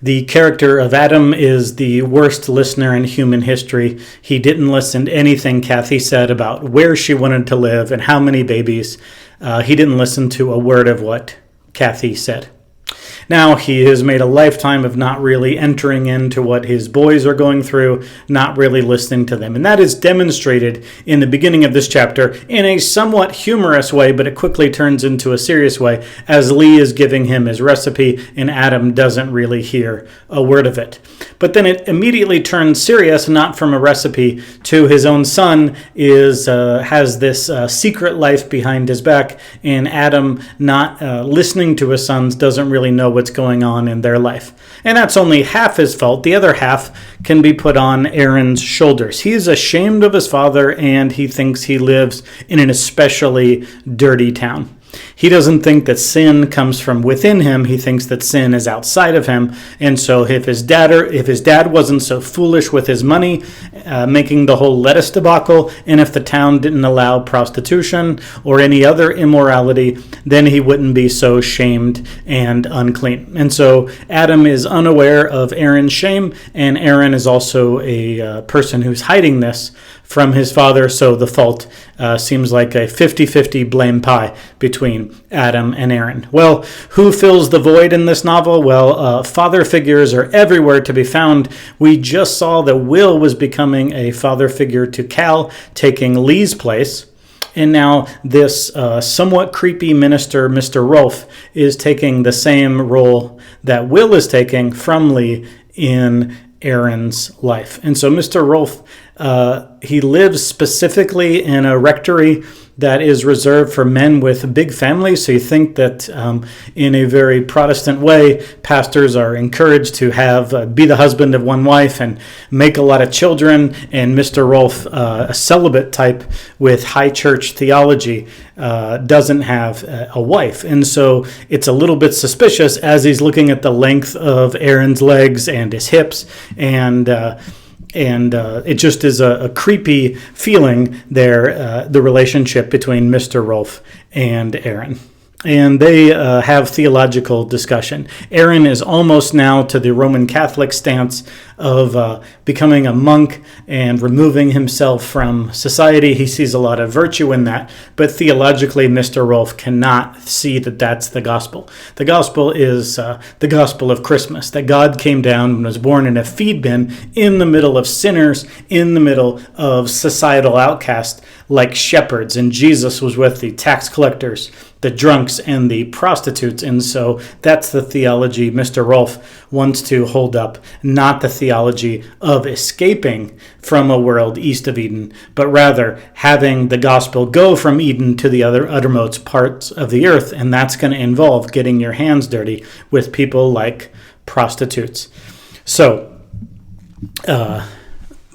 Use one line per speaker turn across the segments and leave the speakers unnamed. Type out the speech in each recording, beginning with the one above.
The character of Adam is the worst listener in human history. He didn't listen to anything Kathy said about where she wanted to live and how many babies. He didn't listen to a word of what Kathy said. Now, he has made a lifetime of not really entering into what his boys are going through, not really listening to them. And that is demonstrated in the beginning of this chapter in a somewhat humorous way, but it quickly turns into a serious way as Lee is giving him his recipe and Adam doesn't really hear a word of it. But then it immediately turns serious, not from a recipe to his own son has this secret life behind his back, and Adam not listening to his sons doesn't really know what's going on in their life. And that's only half his fault. The other half can be put on Aaron's shoulders. He's ashamed of his father, and he thinks he lives in an especially dirty town. He doesn't think that sin comes from within him. He thinks that sin is outside of him. And so if his dad wasn't so foolish with his money, making the whole lettuce debacle, and if the town didn't allow prostitution or any other immorality, then he wouldn't be so shamed and unclean. And so Adam is unaware of Aaron's shame, and Aaron is also a person who's hiding this from his father, so the fault seems like a 50-50 blame pie between Adam and Aaron. Well, who fills the void in this novel? Well, father figures are everywhere to be found. We just saw that Will was becoming a father figure to Cal, taking Lee's place. And now this somewhat creepy minister, Mr. Rolfe, is taking the same role that Will is taking from Lee in Aaron's life. And so Mr. Rolfe, he lives specifically in a rectory that is reserved for men with big families. So you think that in a very Protestant way, pastors are encouraged to have be the husband of one wife and make a lot of children. And Mr. Rolfe, a celibate type with high church theology, doesn't have a wife. And so it's a little bit suspicious as he's looking at the length of Aaron's legs and his hips, and it just is a creepy feeling there, the relationship between Mr. Rolfe and Aaron. And they have theological discussion. Aaron is almost now to the Roman Catholic stance of becoming a monk and removing himself from society. He sees a lot of virtue in that, but theologically, Mr. Rolfe cannot see that that's the gospel. The gospel is the gospel of Christmas, that God came down and was born in a feed bin in the middle of sinners, in the middle of societal outcasts like shepherds, and Jesus was with the tax collectors, the drunks, and the prostitutes. And so that's the theology Mr. Rolfe wants to hold up, not the theology of escaping from a world east of Eden, but rather having the gospel go from Eden to the uttermost parts of the earth, and that's going to involve getting your hands dirty with people like prostitutes. So,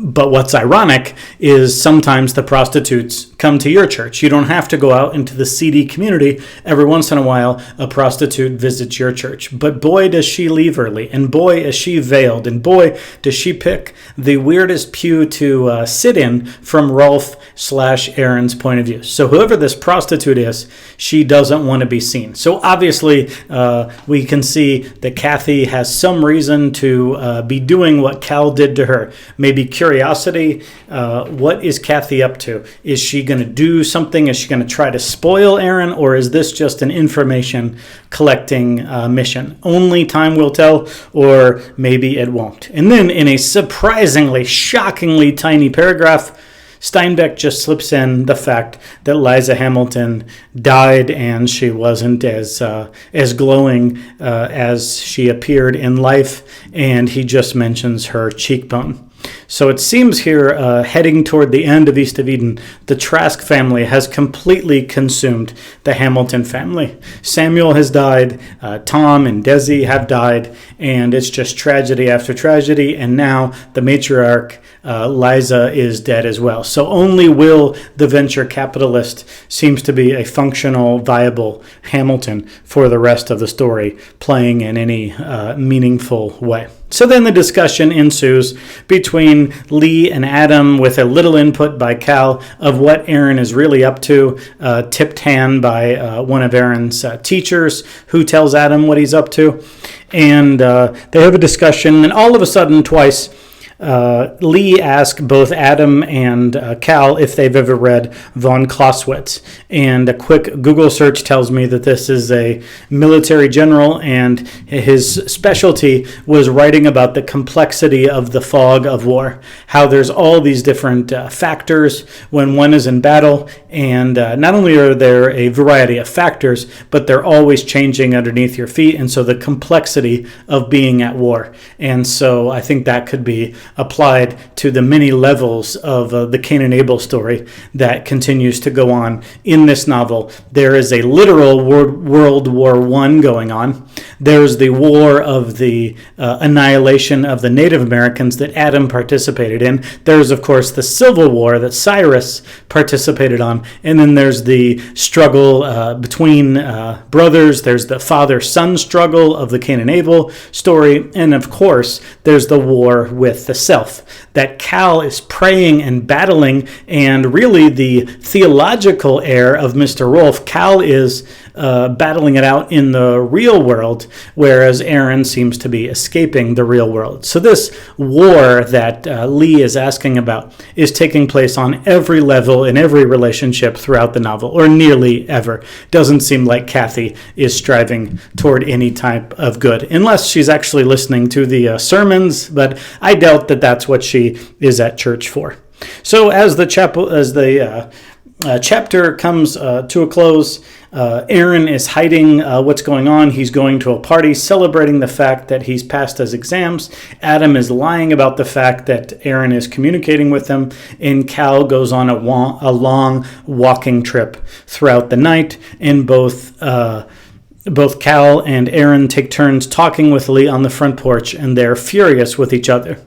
but what's ironic is sometimes the prostitutes come to your church. You don't have to go out into the seedy community. Every once in a while, a prostitute visits your church. But boy, does she leave early, and boy, is she veiled, and boy, does she pick the weirdest pew to sit in from Rolfe/Aaron's point of view. So whoever this prostitute is, she doesn't want to be seen. So obviously, we can see that Kathy has some reason to be doing what Cal did to her. Maybe curiosity. What is Kathy up to? Is she going to do something? Is she going to try to spoil Aaron? Or is this just an information collecting mission? Only time will tell, or maybe it won't. And then in a surprisingly, shockingly tiny paragraph, Steinbeck just slips in the fact that Liza Hamilton died and she wasn't as glowing as she appeared in life, and he just mentions her cheekbone. So it seems here, heading toward the end of East of Eden, the Trask family has completely consumed the Hamilton family. Samuel has died, Tom and Desi have died, and it's just tragedy after tragedy, and now the matriarch Liza is dead as well. So only Will, the venture capitalist, seems to be a functional, viable Hamilton for the rest of the story, playing in any meaningful way. So then the discussion ensues between Lee and Adam, with a little input by Cal of what Aaron is really up to, tipped hand by one of Aaron's teachers who tells Adam what he's up to. And they have a discussion, and all of a sudden, twice, Lee asked both Adam and Cal if they've ever read von Clausewitz, and a quick Google search tells me that this is a military general, and his specialty was writing about the complexity of the fog of war, how there's all these different factors when one is in battle, and not only are there a variety of factors, but they're always changing underneath your feet, and so the complexity of being at war. And so I think that could be applied to the many levels of the Cain and Abel story that continues to go on in this novel. There is a literal World War I going on. There's the war of the annihilation of the Native Americans that Adam participated in. There's, of course, the Civil War that Cyrus participated on. And then there's the struggle between brothers. There's the father-son struggle of the Cain and Abel story. And, of course, there's the war with the self that Cal is praying and battling, and really the theological heir of Mr. Rolfe. Cal is battling it out in the real world, whereas Aaron seems to be escaping the real world. So this war that Lee is asking about is taking place on every level in every relationship throughout the novel, or nearly ever. Doesn't seem like Kathy is striving toward any type of good, unless she's actually listening to the sermons, but I doubt that that's what she is at church for. So as the chapter comes to a close, Aaron is hiding what's going on. He's going to a party celebrating the fact that he's passed his exams. Adam is lying about the fact that Aaron is communicating with him, and Cal goes on a long walking trip throughout the night, and both Cal and Aaron take turns talking with Lee on the front porch, and they're furious with each other.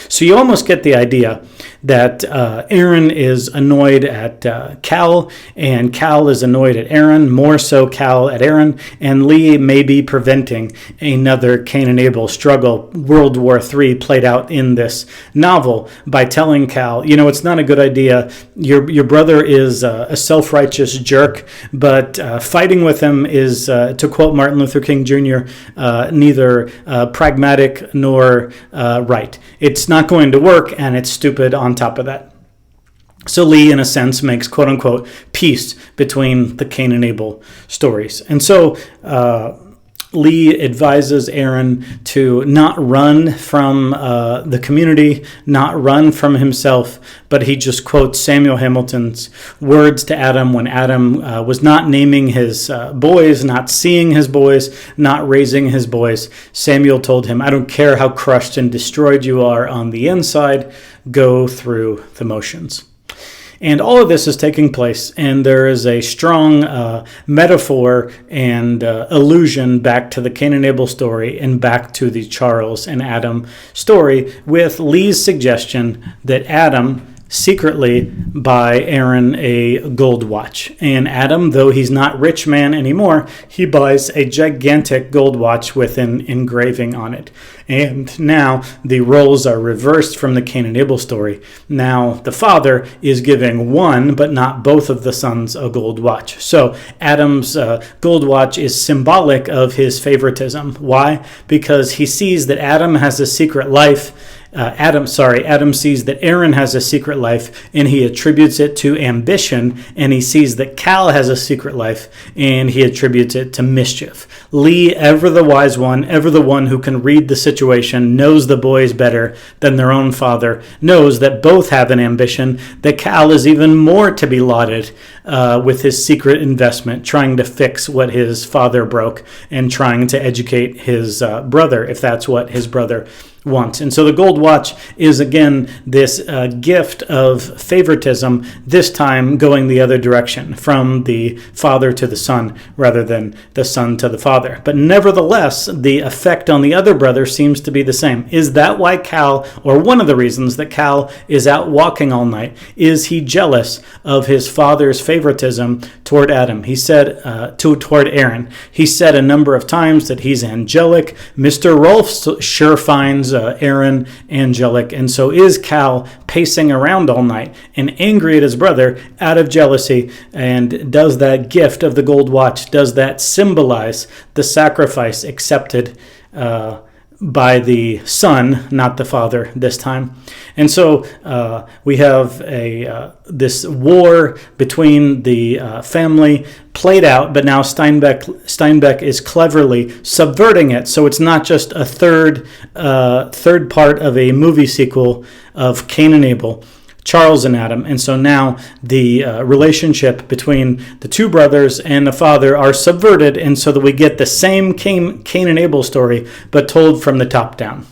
So you almost get the idea that Aaron is annoyed at Cal, and Cal is annoyed at Aaron, more so Cal at Aaron, and Lee may be preventing another Cain and Abel struggle, World War III, played out in this novel by telling Cal, it's not a good idea. Your brother is a self-righteous jerk, but fighting with him is, to quote Martin Luther King Jr., neither pragmatic nor right. It's not going to work, and it's stupid on top of that. So Lee, in a sense, makes quote-unquote peace between the Cain and Abel stories. And so Lee advises Aaron to not run from the community, not run from himself, but he just quotes Samuel Hamilton's words to Adam when Adam was not naming his boys, not seeing his boys, not raising his boys. Samuel told him, "I don't care how crushed and destroyed you are on the inside, go through the motions." And all of this is taking place, and there is a strong metaphor and allusion back to the Cain and Abel story and back to the Charles and Adam story, with Lee's suggestion that Adam secretly buy Aaron a gold watch. And Adam, though he's not rich man anymore, he buys a gigantic gold watch with an engraving on it. And now the roles are reversed from the Cain and Abel story. Now the father is giving one, but not both of the sons, a gold watch. So Adam's gold watch is symbolic of his favoritism. Why? Because he sees that Adam has a secret life. Adam sees that Aaron has a secret life, and he attributes it to ambition, and he sees that Cal has a secret life, and he attributes it to mischief. Lee, ever the wise one, ever the one who can read the situation, knows the boys better than their own father, knows that both have an ambition, that Cal is even more to be lauded with his secret investment, trying to fix what his father broke and trying to educate his brother, if that's what his brother once. And so the gold watch is, again, this gift of favoritism, this time going the other direction, from the father to the son rather than the son to the father. But nevertheless, the effect on the other brother seems to be the same. Is that why Cal, or one of the reasons that Cal is out walking all night? Is he jealous of his father's favoritism toward Adam? He said, toward Aaron. He said a number of times that he's angelic. Mr. Rolfe sure finds Aaron angelic. And so is Cal pacing around all night and angry at his brother out of jealousy? And does that gift of the gold watch, does that symbolize the sacrifice accepted by the son, not the father this time? And so we have this war between the family played out, but now Steinbeck is cleverly subverting it, so it's not just a third part of a movie sequel of Cain and Abel, Charles and Adam. And so now the relationship between the two brothers and the father are subverted, and so that we get the same Cain and Abel story, but told from the top down.